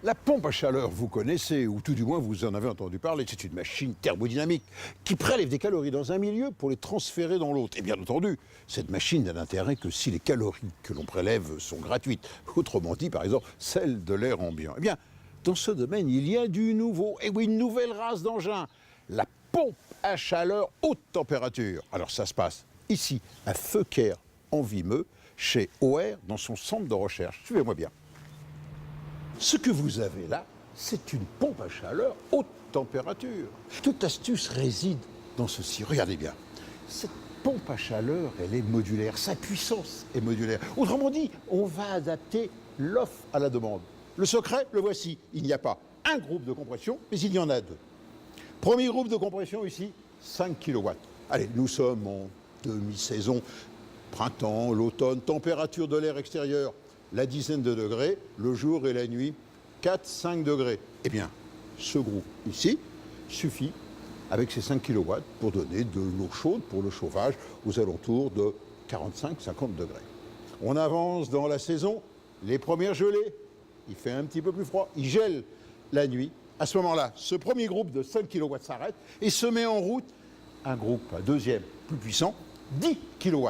La pompe à chaleur, vous connaissez, ou tout du moins vous en avez entendu parler, c'est une machine thermodynamique qui prélève des calories dans un milieu pour les transférer dans l'autre. Et bien entendu, cette machine n'a d'intérêt que si les calories que l'on prélève sont gratuites. Autrement dit, par exemple, celles de l'air ambiant. Eh bien, dans ce domaine, il y a du nouveau, et oui, une nouvelle race d'engin, la pompe à chaleur haute température. Alors ça se passe ici, à Feuquer, en Vimeux, chez OR, dans son centre de recherche. Suivez-moi bien. Ce que vous avez là, c'est une pompe à chaleur haute température. Toute astuce réside dans ceci. Regardez bien. Cette pompe à chaleur, elle est modulaire. Sa puissance est modulaire. Autrement dit, on va adapter l'offre à la demande. Le secret, le voici. Il n'y a pas un groupe de compression, mais il y en a deux. Premier groupe de compression ici, 5 kW. Allez, nous sommes en demi-saison, printemps, l'automne, température de l'air extérieur, la dizaine de degrés, le jour et la nuit, 4-5 degrés. Eh bien, ce groupe ici suffit avec ces 5 kW pour donner de l'eau chaude pour le chauffage aux alentours de 45-50 degrés. On avance dans la saison, les premières gelées, il fait un petit peu plus froid, il gèle la nuit. À ce moment-là, ce premier groupe de 5 kW s'arrête et se met en route un groupe, un deuxième plus puissant, 10 kW.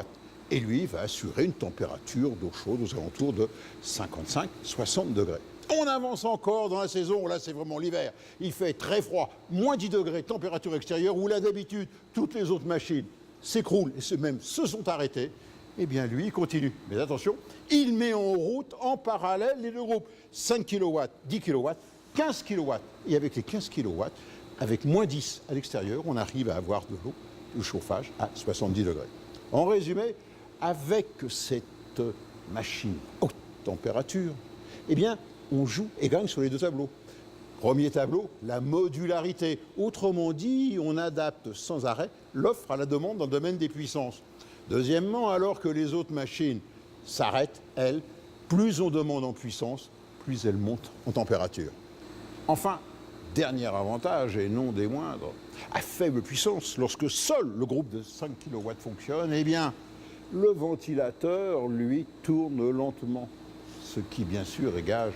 Et lui va assurer une température d'eau chaude aux alentours de 55-60 degrés. On avance encore dans la saison, là c'est vraiment l'hiver. Il fait très froid, moins 10 degrés, température extérieure, où là d'habitude, toutes les autres machines s'écroulent et même se sont arrêtées. Eh bien lui, il continue. Mais attention, il met en route en parallèle les deux groupes. 5 kW, 10 kW, 15 kW. Et avec les 15 kW, avec moins 10 à l'extérieur, on arrive à avoir de l'eau, du chauffage à 70 degrés. En résumé, avec cette machine haute température, eh bien, on joue et gagne sur les deux tableaux. Premier tableau, la modularité. Autrement dit, on adapte sans arrêt l'offre à la demande dans le domaine des puissances. Deuxièmement, alors que les autres machines s'arrêtent, elles, plus on demande en puissance, plus elles montent en température. Enfin, dernier avantage, et non des moindres, à faible puissance, lorsque seul le groupe de 5 kW fonctionne, eh bien, le ventilateur, lui, tourne lentement, ce qui, bien sûr, est gage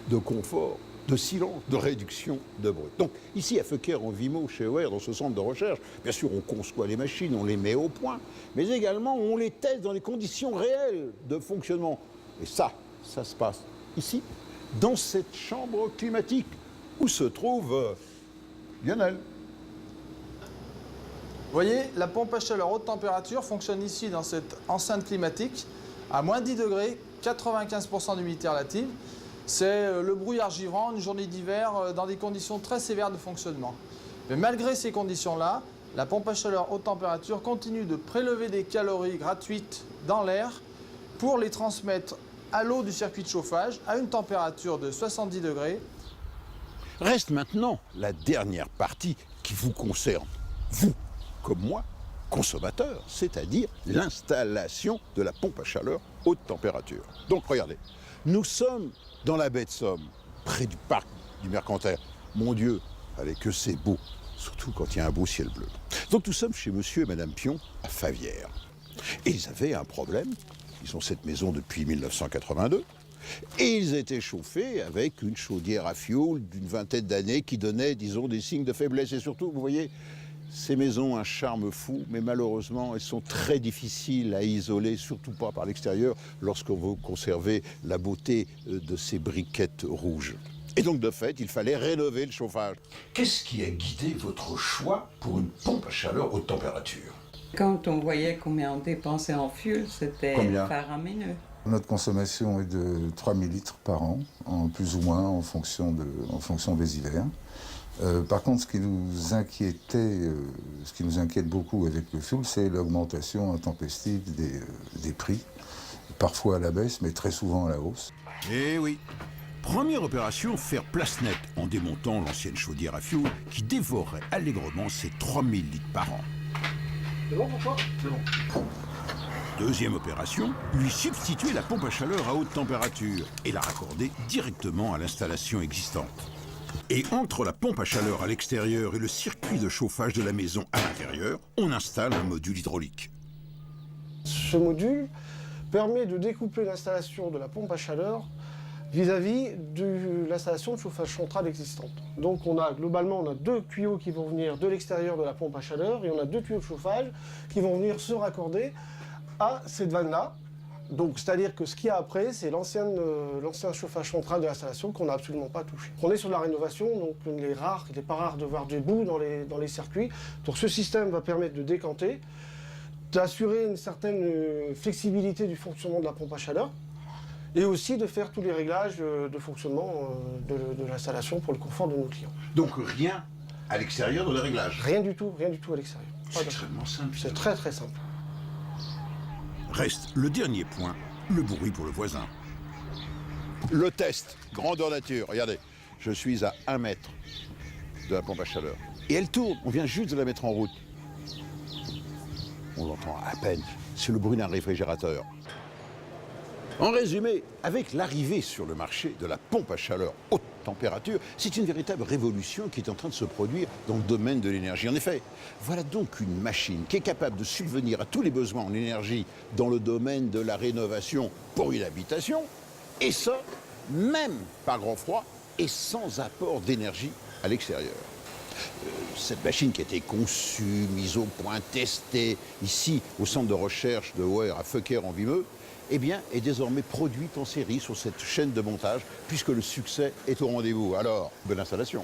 de confort, de silence, de réduction de bruit. Donc, ici, à Feuquer, en Vimeux, chez OR, dans ce centre de recherche, bien sûr, on conçoit les machines, on les met au point, mais également, on les teste dans les conditions réelles de fonctionnement. Et ça se passe ici, dans cette chambre climatique, où se trouve Lionel. Vous voyez, la pompe à chaleur haute température fonctionne ici dans cette enceinte climatique à moins 10 degrés, 95% d'humidité relative. C'est le brouillard givrant, une journée d'hiver dans des conditions très sévères de fonctionnement. Mais malgré ces conditions-là, la pompe à chaleur haute température continue de prélever des calories gratuites dans l'air pour les transmettre à l'eau du circuit de chauffage à une température de 70 degrés. Reste maintenant la dernière partie qui vous concerne, vous comme moi, consommateur, c'est-à-dire l'installation de la pompe à chaleur haute température. Donc regardez, nous sommes dans la baie de Somme, près du parc du Mercantaire. Mon Dieu, avec que c'est beau, surtout quand il y a un beau ciel bleu. Donc nous sommes chez monsieur et madame Pion à Favières. Et ils avaient un problème, ils ont cette maison depuis 1982, et ils étaient chauffés avec une chaudière à fioul d'une vingtaine d'années qui donnait, disons, des signes de faiblesse. Et surtout, vous voyez, ces maisons ont un charme fou, mais malheureusement, elles sont très difficiles à isoler, surtout pas par l'extérieur, lorsqu'on veut conserver la beauté de ces briquettes rouges. Et donc, de fait, il fallait rénover le chauffage. Qu'est-ce qui a guidé votre choix pour une pompe à chaleur haute température? Quand on voyait combien on dépensait en fuel, c'était faramineux. Notre consommation est de 3000 litres par an, en plus ou moins en fonction des hivers. Par contre, ce qui nous inquiète beaucoup avec le fuel, c'est l'augmentation intempestive des prix, parfois à la baisse, mais très souvent à la hausse. Eh oui. Première opération, faire place nette en démontant l'ancienne chaudière à fioul qui dévorait allègrement ses 3000 litres par an. C'est bon pour toi? C'est bon. Deuxième opération, lui substituer la pompe à chaleur à haute température et la raccorder directement à l'installation existante. Et entre la pompe à chaleur à l'extérieur et le circuit de chauffage de la maison à l'intérieur, on installe un module hydraulique. Ce module permet de découpler l'installation de la pompe à chaleur vis-à-vis de l'installation de chauffage central existante. Donc globalement, on a 2 tuyaux qui vont venir de l'extérieur de la pompe à chaleur et on a 2 tuyaux de chauffage qui vont venir se raccorder à cette vanne-là. Donc, c'est-à-dire que ce qu'il y a après, c'est l'ancien chauffage central de l'installation qu'on n'a absolument pas touché. On est sur la rénovation, donc il n'est pas rare de voir des bouts dans les circuits. Donc ce système va permettre de décanter, d'assurer une certaine flexibilité du fonctionnement de la pompe à chaleur, et aussi de faire tous les réglages de fonctionnement de l'installation pour le confort de nos clients. Donc rien à l'extérieur de les réglages? Rien du tout à l'extérieur. C'est extrêmement simple. C'est très très simple. Reste le dernier point, le bruit pour le voisin. Le test, grandeur nature. Regardez, je suis à 1 mètre de la pompe à chaleur. Et elle tourne, on vient juste de la mettre en route. On l'entend à peine, c'est le bruit d'un réfrigérateur. En résumé, avec l'arrivée sur le marché de la pompe à chaleur haute température, c'est une véritable révolution qui est en train de se produire dans le domaine de l'énergie. En effet, voilà donc une machine qui est capable de subvenir à tous les besoins en énergie dans le domaine de la rénovation pour une habitation, et ça, même par grand froid et sans apport d'énergie à l'extérieur. Cette machine qui a été conçue, mise au point, testée ici au centre de recherche de Hoer à Feuquer en Vimeux, eh bien, est désormais produite en série sur cette chaîne de montage, puisque le succès est au rendez-vous. Alors, bonne installation.